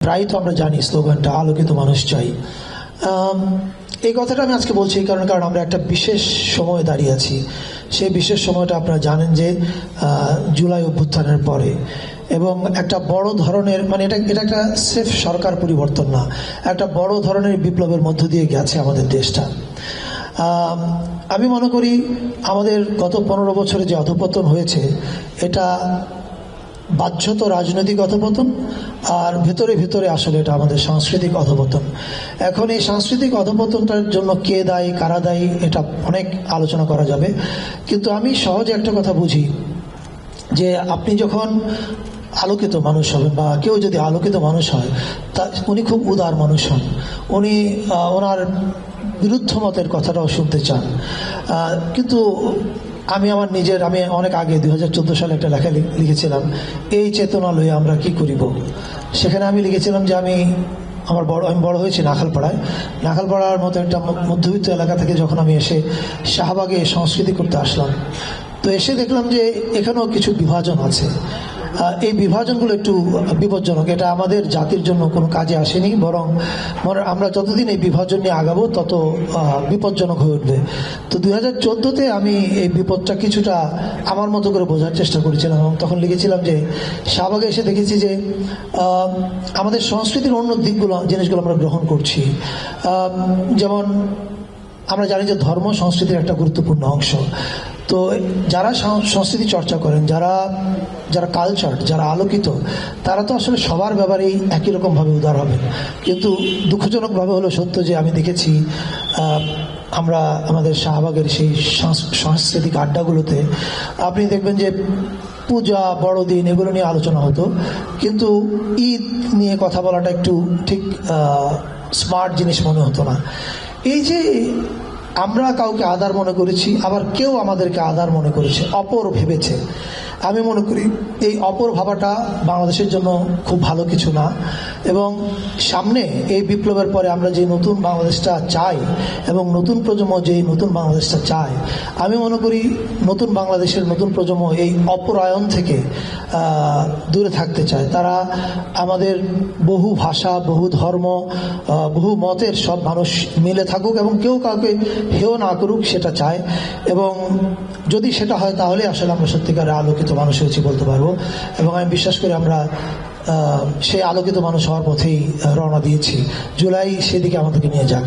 প্রায় তো আমরা জানি স্লোগানটা আলোকিত মানুষ চাই। এই কথাটা আমি আজকে বলছি কারণ আমরা একটা বিশেষ সময়ে দাঁড়িয়ে আছি। সেই বিশেষ সময়টা আপনারা জানেন যে জুলাই অভ্যুত্থানের পরে, এবং একটা বড় ধরনের এটা একটা সেফ সরকার পরিবর্তন না, একটা বড় ধরনের বিপ্লবের মধ্য দিয়ে গেছে আমাদের দেশটা। আমি মনে করি আমাদের গত 15 বছরে যে অধঃপতন হয়েছে এটা বাহ্যত রাজনৈতিক অধঃপতন, আর ভেতরে ভেতরে আসলে এটা আমাদের সাংস্কৃতিক অধঃপতন। এখন এই সাংস্কৃতিক অধঃপতনটার জন্য কে দায়ী কারা দায়ী এটা অনেক আলোচনা করা যাবে, কিন্তু আমি সহজে একটা কথা বুঝি যে আপনি যখন আলোকিত মানুষ হবেন বা কেউ যদি আলোকিত মানুষ হয় তা উনি খুব উদার মানুষ হন, উনি ওনার বিরুদ্ধ মতের কথাটাও শুনতে চান। কিন্তু আমি অনেক আগে 2014 সালে একটা লেখা লিখেছিলাম, এই চেতনা লয়ে আমরা কি করিব। সেখানে আমি লিখেছিলাম যে আমি বড় হয়েছি নাখালপাড়ার মতো একটা মধ্যবিত্ত এলাকা থেকে যখন আমি এসে শাহবাগে সংস্কৃতি করতে আসলাম, তো এসে দেখলাম যে এখানেও কিছু বিভাজন আছে। এই বিভাজনগুলো একটু বিপজ্জনক, এটা আমাদের জাতির জন্য কোনো কাজে আসেনি, বরং আমরা যতদিন এই বিভাজন নিয়ে আগাবো তত বিপজ্জনক হয়ে উঠবে। তো 2014-তে আমি এই বিপদটা কিছুটা আমার মতো করে বোঝার চেষ্টা করেছিলাম, এবং তখন লিখেছিলাম যে শাহবাগে এসে দেখেছি যে আমাদের সংস্কৃতির অন্য জিনিসগুলো আমরা গ্রহণ করছি। যেমন আমরা জানি যে ধর্ম সংস্কৃতির একটা গুরুত্বপূর্ণ অংশ। তো যারা সংস্কৃতি চর্চা করেন, যারা কালচার, যারা আলোকিত, তারা তো আসলে সবার ব্যাপারেই একই রকমভাবে উদার হবেন। কিন্তু দুঃখজনকভাবে হলো সত্য যে আমি দেখেছি আমরা আমাদের শাহবাগের সেই সাংস্কৃতিক আড্ডাগুলোতে আপনি দেখবেন যে পূজা, বড়দিন এগুলো নিয়ে আলোচনা হতো, কিন্তু ঈদ নিয়ে কথা বলাটা একটু ঠিক স্মার্ট জিনিস মনে হতো না। এই যে আমরা কাউকে আদার মনে করেছি, আবার কেউ আমাদেরকে আদার মনে করেছে, অপর ভেবেছে। আমি মনে করি এই অপর ভাবাটা বাংলাদেশের জন্য খুব ভালো কিছু না, এবং সামনে এই বিপ্লবের পরে আমরা যে নতুন বাংলাদেশটা চাই এবং নতুন প্রজন্ম যে নতুন বাংলাদেশটা চায়, আমি মনে করি নতুন বাংলাদেশের নতুন প্রজন্ম এই অপরায়ণ থেকে দূরে থাকতে চায়। তারা আমাদের বহু ভাষা, বহু ধর্ম, বহু মতের সব মানুষ মিলে থাকুক এবং কেউ কাউকে হেয় না করুক, সেটা চায়। এবং যদি সেটা হয় তাহলে আসলে আমরা সত্যিকারের আলোকিত মানুষ হয়েছি বলতে পারবো, এবং আমি বিশ্বাস করি আমরা সেই আলোকিত মানুষ হওয়ার পথেই রওনা দিয়েছি। জুলাই সেদিকে আমাদেরকে নিয়ে যাক।